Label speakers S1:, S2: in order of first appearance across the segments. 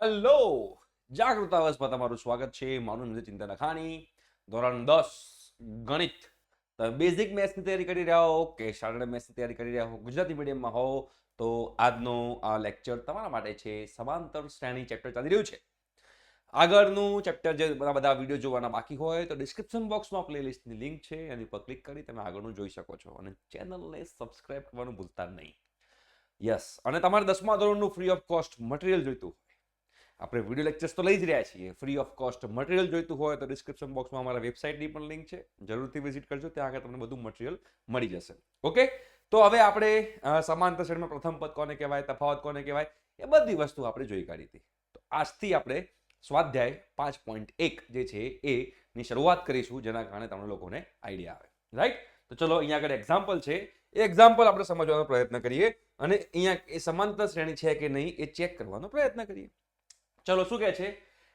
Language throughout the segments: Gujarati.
S1: હેલો, જાગૃત અવસ્થમાં તમારું સ્વાગત છે. મારું નામ છે ચિંતન અખાણી. ધોરણ 10 ગણિત. તમે બેઝિક મેથ્સની તૈયારી કરી રહ્યા હો કે સ્ટાન્ડર્ડ મેથ્સની તૈયારી કરી રહ્યા હો, ગુજરાતી મીડિયમમાં હો, તો આજનો આ લેક્ચર તમારા માટે છે. સમાંતર શ્રેણી ચેપ્ટર ચાલી રહ્યું છે. આગળનું ચેપ્ટર જે બધા વિડીયો જોવાના બાકી હોય તો ડિસ્ક્રિપ્શન બોક્સમાં પ્લેલિસ્ટની લિંક છે, એની પર ક્લિક કરી તમે આગળનું જોઈ શકો છો. અને ચેનલને સબસ્ક્રાઇબ કરવાનું ભૂલતા નહીં. યસ, અને તમારે 10મા ધોરણનું ફ્રી ઓફ કોસ્ટ મટીરિયલ જોઈતું, આપણે વિડીયો લેક્ચર્સ તો લઈ જ રહ્યા છીએ, ફ્રી ઓફ કોસ્ટ મટીરિયલ જોઈતું હોય તો ડિસ્ક્રિપ્શન બોક્સમાં અમારા વેબસાઇટની પણ લિંક છે, જરૂરથી વિઝિટ કરજો. ત્યાં આગળ તમને બધું મટીરિયલ મળી જશે. ઓકે, તો હવે આપણે સમાંતર શ્રેણીમાં પ્રથમ પદ કોને કહેવાય, તફાવત કોને કહેવાય, એ બધી વસ્તુ આપણે જોઈ કાઢી હતી. તો આજથી આપણે સ્વાધ્યાય 5.1 જે છે એની શરૂઆત કરીશું, જેના કારણે તમને લોકોને આઈડિયા આવે. રાઈટ? તો ચલો, અહીંયા આગળ એક્ઝામ્પલ છે, એ એક્ઝામ્પલ આપણે સમજવાનો પ્રયત્ન કરીએ અને અહીંયા એ સમાંતર શ્રેણી છે કે નહીં એ ચેક કરવાનો પ્રયત્ન કરીએ. ચલો, શું કહે છે?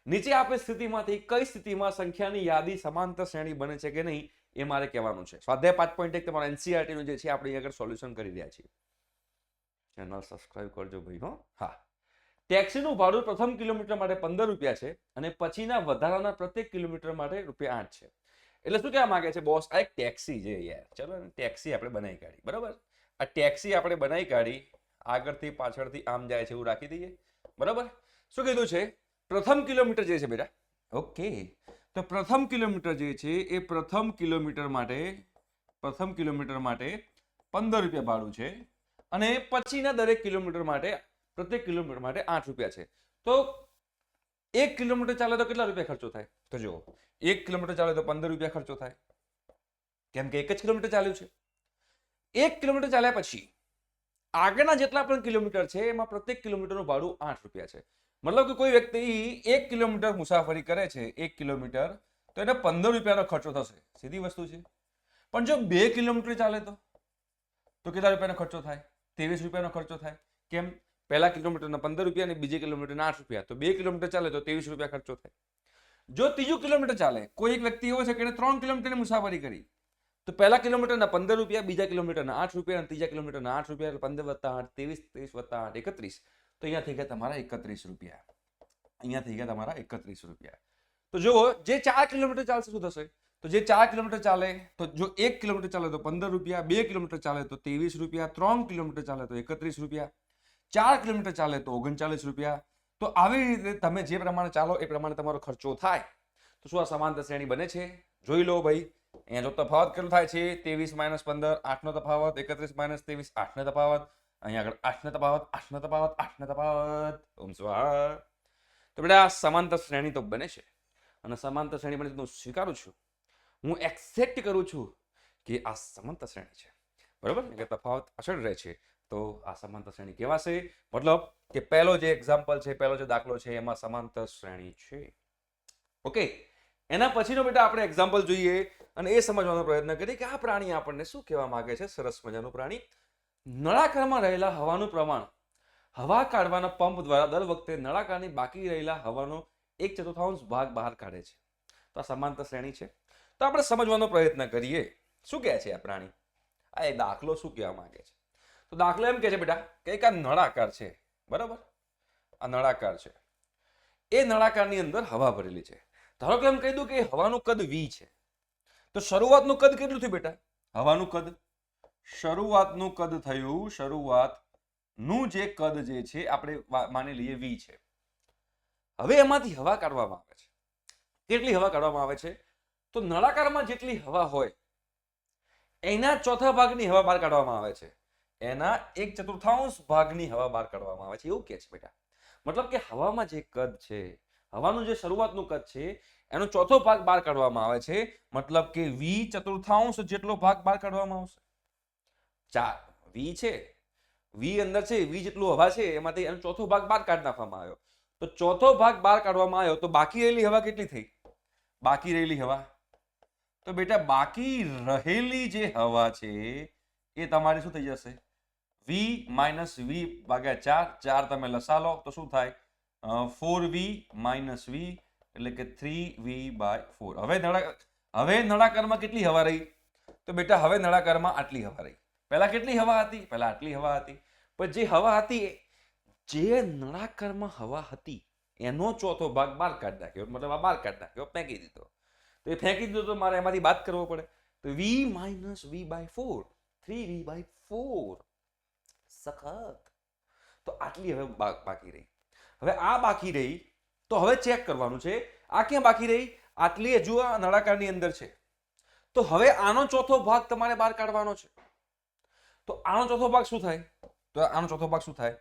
S1: નીચે આપેલ સ્થિતિમાંથી કઈ સ્થિતિમાં સંખ્યાની યાદી સમાંતર શ્રેણી બને છે કે નહીં એ મારે કહેવાનું છે. સ્વાધ્યાય 5.1 તમારા NCERT નું જે છે આપણે અહીંયા આગળ સોલ્યુશન કરી રહ્યા છીએ. ચેનલ સબસ્ક્રાઇબ કરજો ભાઈ. હો, હા. ટેક્સીનું ભાડું પ્રથમ કિલોમીટર માટે 15 રૂપિયા છે અને પછીના વધારાના પ્રત્યેક કિલોમીટર માટે રૂપિયા 8 છે. એટલે શું કહેવા માંગે છે બોસ? આ એક ટેક્સી છે યાર. ચલો, ટેક્સી આપણે બનાવી કાઢી, બરાબર? આ ટેક્સી આપણે બનાવી કાઢી, આગળથી પાછળથી આમ જાય છે એવું રાખી દઈએ, બરાબર? શું કીધું છે? પ્રથમ કિલોમીટર જે છે બેટા, ઓકે, તો પ્રથમ કિલોમીટર જે છે એ પ્રથમ કિલોમીટર માટે 15 રૂપિયા ભાડું છે અને પછીના દરેક કિલોમીટર માટે પ્રત્યેક કિલોમીટર માટે 8 રૂપિયા છે. તો 1 કિલોમીટર ચાલે તો કેટલા રૂપિયા ખર્ચો થાય? તો જુઓ, 1 કિલોમીટર ચાલે તો 15 રૂપિયા ખર્ચો થાય, કેમ કે 1 જ કિલોમીટર ચાલ્યું છે. 1 કિલોમીટર ચાલ્યા પછી આગળના જેટલા પણ કિલોમીટર છે એમાં પ્રત્યેક કિલોમીટરનું ભાડું 8 રૂપિયા છે. મતલબ કે કોઈ વ્યક્તિ 1 કિલોમીટર મુસાફરી કરે છે, 1 કિલોમીટર, તો એને 15 રૂપિયાનો ખર્ચો થશે. સીધી વસ્તુ છે. પણ જો 2 કિલોમીટર ચાલે તો કેટલા રૂપિયાનો ખર્ચો થાય? 23 રૂપિયાનો ખર્ચો થાય. કેમ? પહેલા કિલોમીટરના 15 રૂપિયા અને બીજી કિલોમીટરના 8 રૂપિયા, તો 2 કિલોમીટર ચાલે તો 23 રૂપિયા ખર્ચો થાય. જો ત્રીજું કિલોમીટર ચાલે, કોઈ એક વ્યક્તિ એવો છે કે 3 કિલોમીટરની મુસાફરી કરી, તો પહેલા કિલોમીટરના 15 રૂપિયા, બીજા કિલોમીટરના 8 રૂપિયા અને ત્રીજા કિલોમીટરના 8 રૂપિયા, એટલે 15 + 8 23, 23 + 8 31. તો અહીંયા થઈ ગયા તમારા 31 રૂપિયા. અહીંયા થઈ ગયા તમારા 31 રૂપિયા. તો જુઓ, જે 4 કિલોમીટર ચાલશે શું થશે? તો જે 4 કિલોમીટર ચાલે, તો જો 1 કિલોમીટર ચાલે તો 15 રૂપિયા, 2 કિલોમીટર ચાલે તો 23 રૂપિયા, 3 કિલોમીટર ચાલે તો 31 રૂપિયા, 4 કિલોમીટર ચાલે તો 39 રૂપિયા. તો આવી રીતે તમે જે પ્રમાણે ચાલો એ પ્રમાણે તમારો ખર્ચો થાય. તો શું આ સમાંતર શ્રેણી બને છે? જોઈ લો ભાઈ. અહીંયા જો તફાવત કેટલો થાય છે? 23 - 15, 8 નો તફાવત, 31 - 23, 8 નો તફાવત, અહીંયા આગળ 8 નો તફાવત, 8 નો તફાવત, 8 નો તફાવત. ઓમ સ્વાહા. તો બેટા આ સમાંતર શ્રેણી તો બને છે, અને સમાંતર શ્રેણી બને તો હું સ્વીકારું છું, હું એક્સેપ્ટ કરું છું કે આ સમાંતર શ્રેણી છે, બરાબર? કે તફાવત અચળ રહે છે, તો આ સમાંતર શ્રેણી કહેવાશે. મતલબ કે પહેલો જે એક્ઝામ્પલ છે, પહેલો જે દાખલો છે, એમાં સમાંતર શ્રેણી છે. ઓકે, એના પછીનો બેટા આપણે એક્ઝામ્પલ જોઈએ અને એ સમજવાનો પ્રયત્ન કરીએ કે આ પ્રાણી આપણને શું કહેવા માંગે છે. સરસ મજાનું પ્રાણી. નળાકારમાં રહેલા હવાનું પ્રમાણ હવા કાઢવાના પંપ દ્વારા દર વખતે નળાકારની બાકી રહેલા હવાનો 1/4 ભાગ બહાર કાઢે છે. તો આ સમાંતર શ્રેણી છે. તો આપણે સમજવાનો પ્રયત્ન કરીએ શું કહે છે આ પ્રાણી. આ એક દાખલો શું કહેવા માંગે છે? તો દાખલો એમ કહે છે બેટા કે એક આ નળાકાર છે, બરાબર? આ નળાકાર છે, એ નળાકારની અંદર હવા ભરેલી છે. ધારો કે એમ કહી દઉં કે હવાનું કદ v છે, તો શરૂઆતનું કદ કેટલું થયું બેટા? હવાનું કદ, શરૂઆતનું કદ થયું, શરૂઆતનું જે કદ જે છે આપણે માની લઈએ v છે. હવે એમાંથી હવા કાઢવામાં આવે છે. કેટલી હવા કાઢવામાં આવે છે? તો નળાકારમાં જેટલી હવા હોય એના ચોથા ભાગની હવા બહાર કાઢવામાં આવે છે. એના 1/4 ભાગની હવા બહાર કાઢવામાં આવે છે, એવું કે છે બેટા. મતલબ કે હવામાં જે કદ છે, હવાનું જે શરૂઆતનું કદ છે, એનો ચોથો ભાગ બહાર કાઢવામાં આવે છે. મતલબ કે v/4 જેટલો ભાગ બહાર કાઢવામાં આવશે. v છે, v અંદર છે, v જેટલું હવા છે, એમાંથી એનો ચોથો ભાગ બહાર કાઢી નાખવામાં આવ્યો. તો ચોથો ભાગ બહાર કાઢવામાં આવ્યો, તો બાકી રહેલી હવા કેટલી થઈ? બાકી રહેલી હવા, તો બેટા બાકી રહેલી જે હવા છે એ તમારી શું થઈ જશે? v - v/4. 4 તમે લસા લો તો શું થાય? 4v - v એટલે કે 3v/4. હવે નળાકારમાં કેટલી હવા રહી? તો બેટા હવે નળાકારમાં આટલી હવા રહી. પહેલા કેટલી હવા હતી? પહેલા આટલી હવા હતી. પણ જે હવા હતી, જે નળાકારમાં હવા હતી એનો ચોથો ભાગ બહાર કાઢી નાખ્યો, મતલબ આ બહાર કાઢી નાખ્યો, ફેંકી દીધો. તો એ ફેંકી દીધો તો મારે એમાંથી બાદ કરવો પડે. તો v minus v by 4, 3v by 4. સખત. તો આટલી હવે બાકી રહી. હવે આ બાકી રહી તો હવે ચેક કરવાનું છે આ ક્યાં બાકી રહી, આટલી હજુ આ નળાકારની અંદર છે. તો હવે આનો ચોથો ભાગ તમારે બહાર કાઢવાનો છે. તો આનો ચોથો ભાગ શું થાય? તો આનો ચોથો ભાગ શું થાય?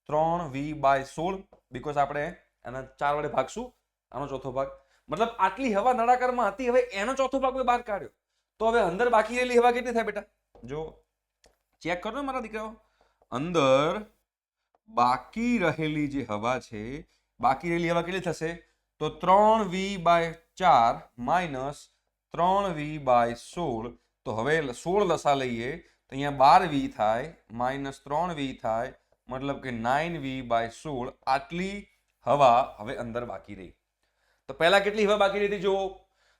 S1: 3v બાય 16, બીકોઝ આપણે એના 4 વડે ભાગશું. આનો ચોથો ભાગ મતલબ આટલી હવા નળાકારમાં હતી, હવે એનો ચોથો ભાગ બહાર કાઢ્યો. તો હવે અંદર બાકી રહેલી હવા કેટલી થાય બેટા? જો ચેક કરો મારા દીકરાઓ, અંદર બાકી રહેલી જે હવા છે, બાકી રહેલી હવા કેટલી થશે? તો 3v by 4 minus 3v by 16. તો હવે 16 લસા લઈએ તો અહીંયા 12v થાય, માઇનસ 3v થાય, મતલબ કે 9v બાય 16. આટલી હવા હવે અંદર બાકી રહી. તો પહેલા કેટલી હવા બાકી રહી હતી જુઓ,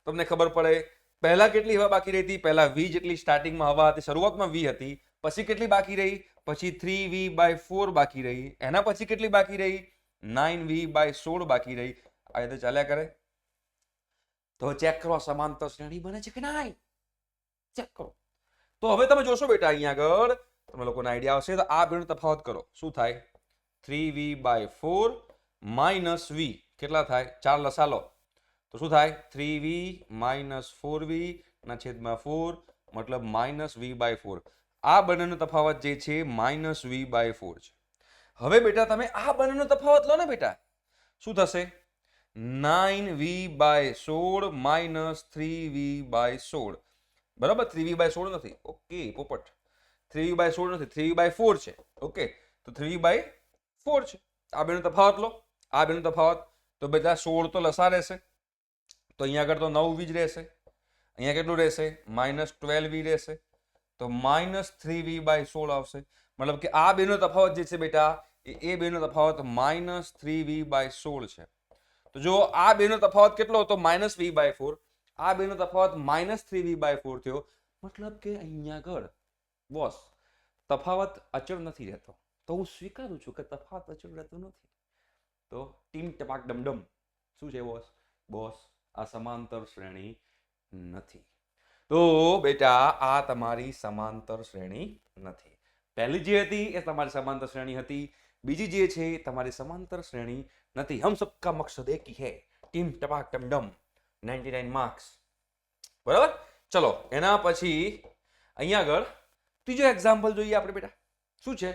S1: તમને ખબર પડે. પહેલા કેટલી હવા બાકી રહી હતી? પહેલા v જેટલી સ્ટાર્ટિંગમાં હવા હતી, શરૂઆતમાં v હતી. પછી કેટલી બાકી રહી? પછી 3v બાય 4 બાકી રહી. એના પછી કેટલી બાકી રહી? 9v બાય 16 બાકી રહી. આ રીતે ચાલ્યા કરે. તો ચેક કરો સમાંતર શ્રેણી બને છે કે નહીં, ચેક કરો. તો હવે તમે જોશો બેટા અહીંયા આગળ તમે લોકોને આઈડિયા આવશે. તો આ બેનો તફાવત કરો. શું થાય? 3v બાય 4 માઇનસ v કેટલા થાય? 4 લસા લો તો શું થાય? 3v માઇનસ 4v ના છેદમાં 4, મતલબ માઇનસ v બાય 4. આ બંનેનો તફાવત જે છે માઇનસ v બાય 4 છે. હવે બેટા તમે આ બંનેનો તફાવત લો ને બેટા, શું થશે? 9v by 16 minus 3v by 16. બરાબર, 3v બાય 16 નથી. ઓકે પોપટ, 3v બાય 16 નથી, 3v બાય 4 છે. ઓકે, તો 3v બાય 4 છે. આ બેનો તફાવત લો, આ બેનો તફાવત. તો બેટા 16 તો લસા રહેશે, તો અહીંયા આગળ તો 9v જ રહેશે. અહીંયા કેટલું રહેશે? માઇનસ 12v રહેશે. તો માઇનસ 3v બાય 16 આવશે. મતલબ કે આ બેનો તફાવત જે છે બેટા એ બેનો તફાવત માઇનસ 3v બાય 16 છે. તો જો આ બેનો તફાવત કેટલો હતો? Minus v by 4. આ બેનો તફાવત માઇનસ 3v બાય 4 થયો. મતલબ કે અહીંયા આગળ બોસ તફાવત અચળ નથી રહેતો. તો હું સ્વીકારું છું કે તફાવત અચળ રહેતો નથી. તો ટીમ ટપાક ડમડમ શું છે બોસ? બોસ આ સમાંતર શ્રેણી નથી. તો બેટા આ તમારી સમાંતર શ્રેણી નથી. પહેલી જે હતી એ તમારી સમાંતર શ્રેણી હતી, બીજી જે છે તમારી સમાંતર શ્રેણી નથી. હમ સબકા મકસદ એક ही है, ટીમ ટપાક ટમડમ, 99 માર્ક્સ. બરાબર, ચલો એના પછી અહીંયા આગળ ત્રીજો એક્ઝામ્પલ જોઈએ આપણે બેટા. શું છે?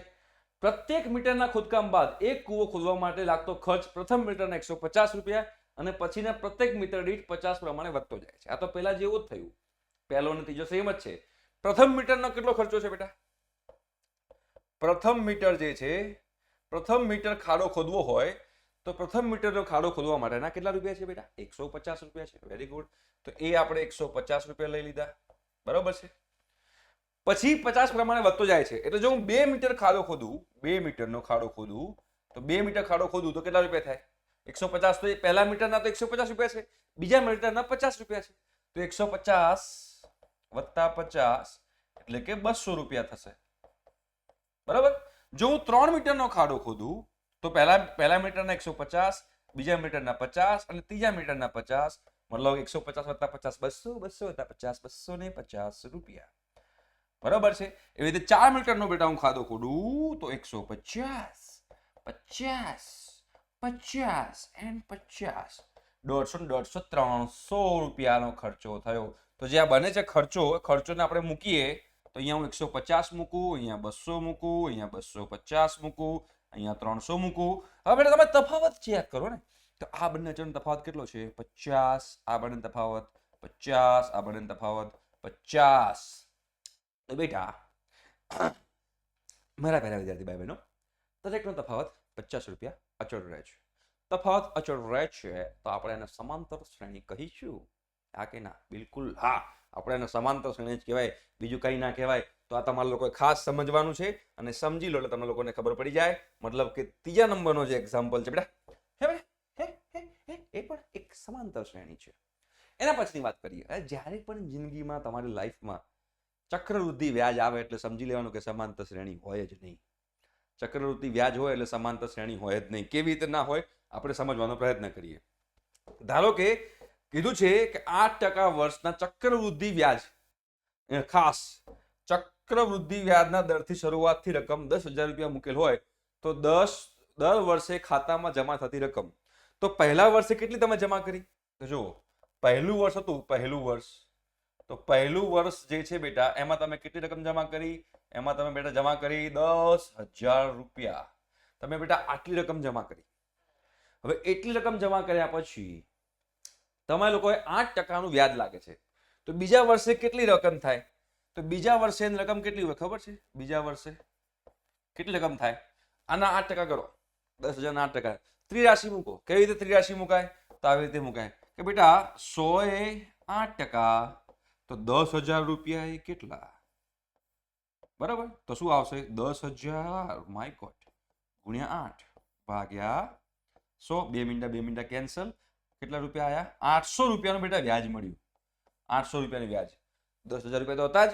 S1: પ્રત્યેક મીટરના ખોદકામ બાદ એક કૂવો ખોદવા માટે લાગતો ખર્ચ પ્રથમ મીટરના 150 રૂપિયા અને પછીના પ્રત્યેક મીટર દીઠ 50 પ્રમાણે વધતો જાય છે. આ તો પહેલા જેવું જ થયું, પહેલો અને ત્રીજો સેમ જ છે. પ્રથમ મીટરનો કેટલો ખર્ચો છે બેટા? પ્રથમ મીટર જે છે, પ્રથમ મીટર ખાડો ખોદવો હોય તો પ્રથમ મીટરનો ખાડો ખોદવા માટેના કેટલા રૂપિયા છે બેટા? 150 રૂપિયા છે. Very good. તો એ આપણે 150 રૂપિયા લઈ લીધા. બરાબર છે. પછી 50 પ્રમાણે વધતો જાય છે. એટલે જો હું 2 મીટર ખાડો ખોદું, 2 મીટરનો ખાડો ખોદું, તો 2 મીટર ખાડો ખોદું તો કેટલા રૂપિયા થાય? 150. તો એ પહેલા મીટરના તો 150 રૂપિયા છે, બીજા મીટરના 50 રૂપિયા છે. તો 150 વત્તા 50 એટલે કે 200 રૂપિયા થશે. બરાબર. જો હું 3 મીટરનો ખાડો ખોદું તો પહેલા મીટરના 150, બીજા મીટરના 50 અને ત્રીજા મીટરના 50, મતલબ 150 વત્તા 50 200, 200 વત્તા 50 250 રૂપિયા. બરાબર છે. એવી રીતે 4 મીટરનો બેટા હું ખાડો ખોદું તો 150, 50, 50 and 50, 150, 300 રૂપિયાનો ખર્ચો થયો. તો જે આ બને છે ખર્ચોને આપણે મૂકીએ તો અહીંયા હું 150 મૂકું, અહીંયા 200 મૂકું, અહીંયા 250 મૂકું, અહીંયા 300 મૂકું. હવે બેટા તમે તફાવત ચેક કરો ને, તો આ બંને અચળનો તફાવત કેટલો છે? 50. આ બંને તફાવત 50, આ બંને તફાવત 50. તો બેટા મારા પહેલા વિદ્યાર્થી ભાઈ બહેનો, દરેકનો તફાવત 50 રૂપિયા અચળ રહે છે. તફાવત અચળ રહે છે તો આપણે એને સમાંતર શ્રેણી કહીશું. હા કે ના? બિલકુલ હા, આપણે એને સમાંતર શ્રેણી જ કહેવાય, બીજું કંઈ ના કહેવાય. તો આ તમારા લોકોએ ખાસ સમજવાનું છે અને સમજી લો એટલે તમને લોકોને ખબર પડી જાય. મતલબ કે ત્રીજા નંબરનો જે એક્ઝામ્પલ છે બેટા, એ પણ એક સમાંતર શ્રેણી છે. એના પછીની વાત કરીએ. જ્યારે પણ જિંદગીમાં તમારી લાઈફમાં ચક્રવૃદ્ધિ વ્યાજ આવે એટલે સમજી લેવાનું કે સમાંતર શ્રેણી હોય જ નહીં. ચક્રવૃદ્ધિ વ્યાજ હોય એટલે સમાંતર શ્રેણી હોય જ નહીં. કેવી રીતે ના હોય? આપણે સમજવાનો પ્રયત્ન કરીએ. ધારો કે કીધું છે કે 8% વર્ષના ચક્રવૃદ્ધિ વ્યાજ, ખાસ ચક્રવૃદ્ધિ વ્યાજના દરથી શરૂઆતથી રકમ 10,000 રૂપિયા મૂકેલ હોય તો દર વર્ષે ખાતામાં જમા થતી રકમ. તો પહેલા વર્ષે કેટલી તમે જમા કરી? તો જુઓ, પહેલું વર્ષ હતું, પહેલું વર્ષ, તો પહેલું વર્ષ જે છે બેટા એમાં તમે કેટલી રકમ જમા કરી? એમાં તમે બેટા જમા કરી 10,000 રૂપિયા. તમે બેટા આટલી રકમ જમા કરી. હવે એટલી રકમ જમા કર્યા પછી તમે લોકોએ 8%નું વ્યાજ લાગે છે. તો બીજા વર્ષે કેટલી રકમ થાય? તો બીજા વર્ષે રકમ કેટલી હોય ખબર છે? બીજા વર્ષે કેટલી રકમ થાય? આના 8% કરો, 10,000 ના 8%. ત્રિરાશિ મૂકો. કેવી રીતે ત્રિરાશિ મુકાય? તો આવી રીતે મુકાય કે બેટા 100 એ 8%, તો 10,000 રૂપિયા એ કેટલા? બરાબર. તો શું આવશે? 10,000 માય ગોડ ગુણ્યા 8 ભાગ્યા 100. 2 મિનિટા કેન્સલ. કેટલા રૂપિયા આયા? 800 રૂપિયાનું બેટા વ્યાજ મળ્યું. 800 રૂપિયાનું વ્યાજ. 10,000 રૂપિયા તો હતા જ,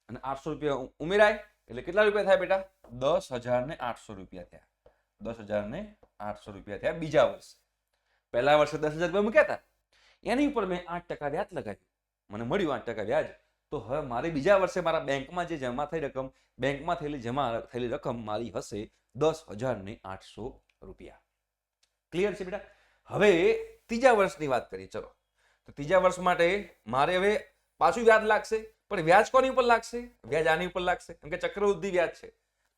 S1: અને 800 રૂપિયા ઉમેરાય એટલે કેટલા રૂપિયા થાય બેટા? 10,800 રૂપિયા થયા. 10,800 રૂપિયા થયા બીજા વર્ષે. પહેલા વર્ષે 10,000 રૂપિયા મૂક્યા હતા, એની ઉપર મેં 8% વ્યાજ લગાવ્યું, મને મળ્યું 8% વ્યાજ. તો હવે મારે બીજા વર્ષે મારા બેંકમાં જે જમા થઈ રકમ, બેંકમાં જમા થયેલી રકમ મારી હશે 10,800 રૂપિયા. ક્લિયર છે બેટા? હવે ત્રીજા વર્ષની વાત કરીએ. ચલો, તો ત્રીજા વર્ષ માટે મારે હવે પાછું વ્યાજ લાગશે, પણ વ્યાજ કોની ઉપર લાગશે? વ્યાજ આની ઉપર લાગશે, કેમ કે ચક્રવૃદ્ધિ વ્યાજ છે.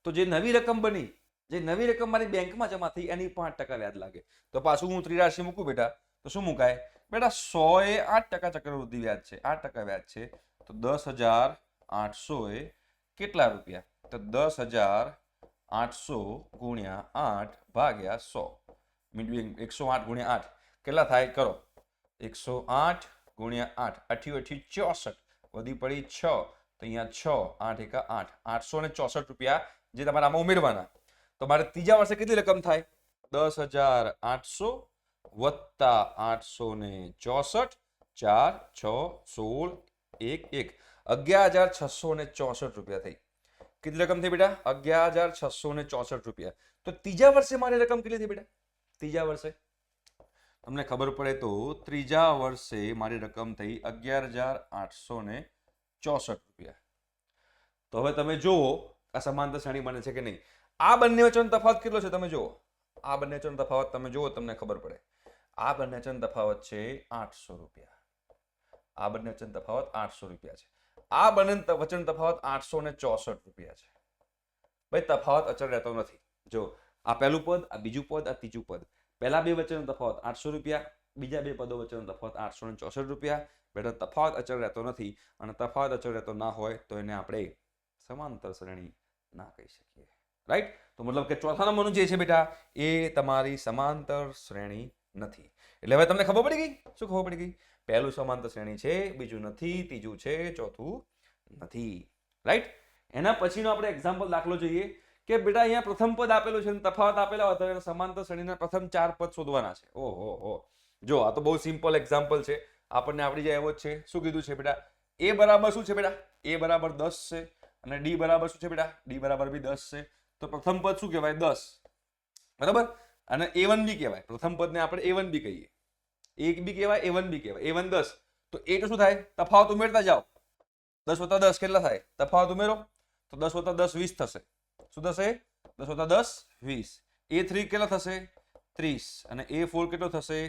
S1: તો જે નવી રકમ બની, જે નવી રકમ મારી બેંકમાં જમા થઈ એની 5% વ્યાજ લાગે. તો પાછું હું ત્રિરાશિ મૂકું બેટા, તો શું મુકાય બેટા? 100 એ 8% ચક્રવૃદ્ધિ વ્યાજ છે, 8% વ્યાજ છે. તો 10,800 એ કેટલા રૂપિયા? તો 10,800 ગુણ્યા 8 ભાગ્યા 100. 108 ગુણ્યા 8 કેટલા થાય? કરો 108 ગુણ્યા 8, 8 64, વધી પડી 6, તો અહીંયા 6, 8 એકા 8, 864 રૂપિયા જે તમારે આમાં ઉમેરવાના. તો મારે ત્રીજા વર્ષે કેટલી રકમ થાય? 10,800 વત્તા 864, 4, 6, 16, 1, 11,664 રૂપિયા થઈ. કેટલી રકમ થઈ બેટા? 11,664 રૂપિયા. તો ત્રીજા વર્ષે મારી રકમ કેટલી થઈ બેટા? ત્રીજા વર્ષે તમને ખબર પડે તો ત્રીજા વર્ષે મારી રકમ થઈ 11,864 રૂપિયા. તો હવે તમે જુઓ આ સમાંતર શ્રેણી બને છે કે નહીં. આ બંને વચ્ચેનો તફાવત કેટલો છે તમે જુઓ. આ બંને વચ્ચેનો તફાવત તમે જુઓ, તમને ખબર પડે. આ બંને વચ્ચેનો તફાવત છે 800 રૂપિયા. આ બંને વચ્ચેનો તફાવત 800 રૂપિયા છે. આ બંને વચ્ચેનો તફાવત 864 રૂપિયા છે. ભાઈ તફાવત અચળ રહેતો નથી. જો આ પહેલું પદ, આ બીજું પદ, આ ત્રીજું પદ, પહેલા બે વચ્ચેનો તફાવત 800 રૂપિયા, બીજા બે પદો વચ્ચેનો તફાવત 864 રૂપિયા. બેટા તફાવત અચળ રહેતો નથી, અને તફાવત અચળ રહેતો ના હોય તો એને આપણે સમાંતર શ્રેણી ના કહી શકીએ. રાઈટ? તો મતલબ કે ચોથા નંબરનું જે છે બેટા એ તમારી સમાંતર શ્રેણી નથી. એટલે હવે તમને ખબર પડી ગઈ. શું ખબર પડી ગઈ? પહેલું સમાંતર શ્રેણી છે, બીજું નથી, ત્રીજું છે, ચોથું નથી. રાઈટ? એના પછીનો આપણે એક્ઝામ્પલ દાખલો જોઈએ કે બેટા અહીંયા પ્રથમ પદ આપેલું છે, તફાવત આપેલા હોય તો એના સમાંતર શ્રેણીના પ્રથમ 4 પદ શોધવાના છે. ઓહો, જો આ તો બહુ સિમ્પલ એક્ઝામ્પલ છે, આપણને આવડી જાય એવો જ છે. શું કીધું છે બેટા? એ બરાબર શું છે બેટા? એ બરાબર 10 છે, અને ડી બરાબર શું છે બેટા? ડી બરાબર બી 10 છે. તો પ્રથમ પદ શું કહેવાય? 10. બરાબર? અને A1 બી કહેવાય. પ્રથમ પદને આપણે A1 બી કહીએ. એક બી કહેવાય, A1 બી કહેવાય. A1 10. તો એ તો શું થાય? તફાવત ઉમેરતા જાઓ. 10 વત્તા 10 કેટલા થાય? તફાવત ઉમેરો તો 10 વત્તા 10 20 થશે. શું થશે? 10 વત્તા 10 20. A3 કેટલા થશે? 30. અને A4 કેટલો થશે?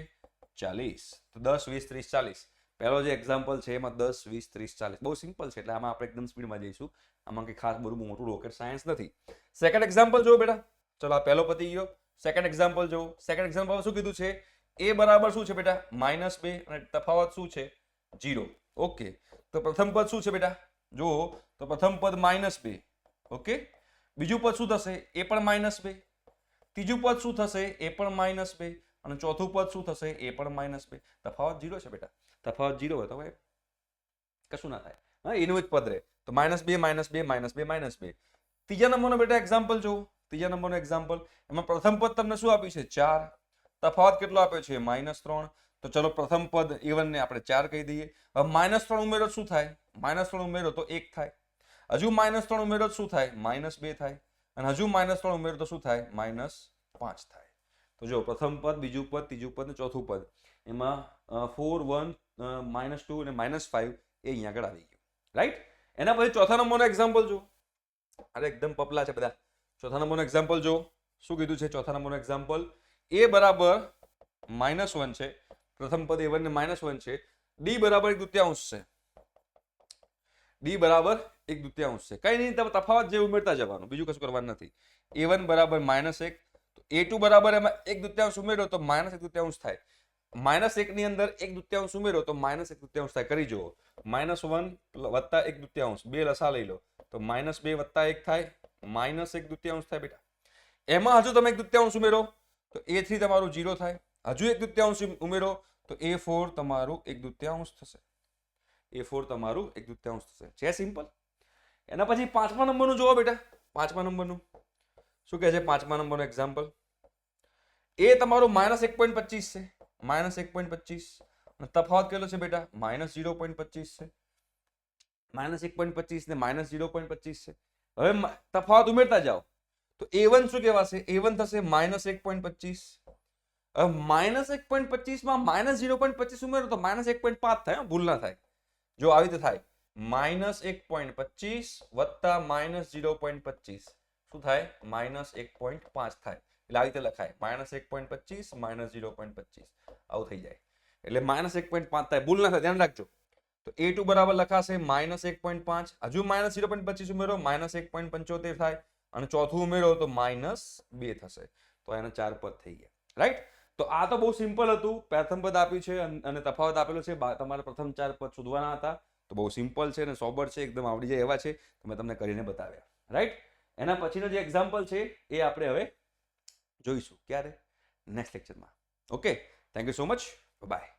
S1: 40. તો 10 20 30 40. પહેલો જે એક્ઝામ્પલ છે એમાં 10 20 30 40 બહુ સિમ્પલ છે, એટલે આમાં આપણે એકદમ સ્પીડમાં જઈશું. આમાં કંઈ ખાસ બધું મોટું રોકેટ સાયન્સ નથી. સેકન્ડ એક્ઝામ્પલ જો બેટા. ચલો આ પહેલો પતી ગયો. સેકન્ડ એક્ઝામ્પલ જો. સેકન્ડ એક્ઝામ્પલ શું કીધું છે? A બરાબર શું છે બેટા? -2, અને તફાવત શું છે? 0. ઓકે. તો પ્રથમ પદ શું છે બેટા? જો તો પ્રથમ પદ -2. ઓકે. બીજું પદ શું થશે? એ પણ -2. ત્રીજું પદ શું થશે? એ પણ -2. અને ચોથું પદ શું થશે? એ પણ -2. તફાવત 0 છે બેટા. તફાવત 0 હોય તો હવે કશું ના થાય. હા, એનું જ પદ રહે. તો -2 -2 -2 -2. ત્રીજા નંબરનો બેટા એક્ઝામ્પલ જો. ત્રીજા નંબરનો એક્ઝામ્પલ, એમાં પ્રથમ પદ તમને શું આપ્યું છે? 4. તફાવત કેટલો આપ્યો છે? -3. તો ચલો પ્રથમ પદ A1 ને આપણે 4 કહી દઈએ. હવે -3 ઉમેરો શું થાય? -3 ઉમેરો તો 1 થાય. હજુ -3 ઉમેરો શું થાય? -2 થાય. અને હજુ -3 ઉમેરો તો શું થાય? -5 થાય. તો જો પ્રથમ પદ, બીજું પદ, ત્રીજું પદ ને ચોથું પદ, એમાં 4 1 -2 અને -5 એ અહીંયા આગળ આવી ગયું, રાઈટ. એના પછી ચોથા નંબરનો એક્ઝામ્પલ જો, અરે એકદમ પપલા છે બધા. ચોથા નંબરનો એક્ઝામ્પલ જો, શું કીધું છે ચોથા નંબરનો એક્ઝામ્પલ? a બરાબર -1 છે, પ્રથમ પદ a1 ને -1 છે, d બરાબર 1/2 છે, d બરાબર 1/2 છે. કઈ નહીં, તફાવત જે ઉમેરતા જવાનું, બીજું કશું કરવાનું નથી. a1 બરાબર -1, તો a2 બરાબર એમાં 1/2 ઉમેરો તો -1/2 થાય. -1 ની અંદર 1/2 ઉમેરો તો -1/2 થાય. કરી જુઓ, -1 વત્તા 1/2, બે લસા લઈ લો તો -2 વત્તા 1 થાય, -1/2 થાય બેટા. એમાં હજુ તમે 1/2 ઉમેરો તો a3 તમારું 0 થાય, હજુ 1/2 ઉમેરો તો a4 તમારું 1/2 થશે, a4 તમારું 1/2 થશે. છે સિમ્પલ. એના પછી પાંચમા નંબરનું જોવો બેટા. પાંચમા નંબરનું શું કહે છે? પાંચમા નંબરનું એક્ઝામ્પલ, એ તમારું -1.25 છે, -1.25 અને તફાવત કેટલો છે બેટા? -0.25 છે. -1.25 ને -0.25 છે. હવે તફાવત ઉમેરતા જાઓ તો a1 શું કહેવાશે? a1 થશે -1.25. હવે -1.25 માં -0.25 ઉમેરો તો -1.5 થાય, ભૂલ ના થાય. જો આવી રીતે થાય, -1.25 વત્તા -0.25 શું થાય? -1.5 થાય. એટલે આવી રીતે લખાય, -1.25 -0.25 આવું થઈ જાય, એટલે -1.5 થાય, ભૂલ ના થાય, ધ્યાન રાખજો. તો a2 બરાબર લખાશે -1.5, હજુ -0.25 ઉમેરો -1.75 થાય, અને ચોથું ઉમેરો તો -2 થશે. તો એના 4 પદ થઈ ગયા, રાઈટ. તો આ તો બહુ સિમ્પલ હતું. પ્રથમ પદ આપ્યું છે અને તફાવત આપેલો છે, તમારે પ્રથમ 4 પદ શોધવાના હતા. તો બહુ સિમ્પલ છે અને સોબર છે, એકદમ આવડી જાય એવા છે. મેં તમને કરીને બતાવ્યા, રાઈટ. એના પછીનો જે એક્ઝામ્પલ છે એ આપણે હવે જોઈશું ક્યારે? નેક્સ્ટ લેક્ચરમાં. Okay, thank you so much, by.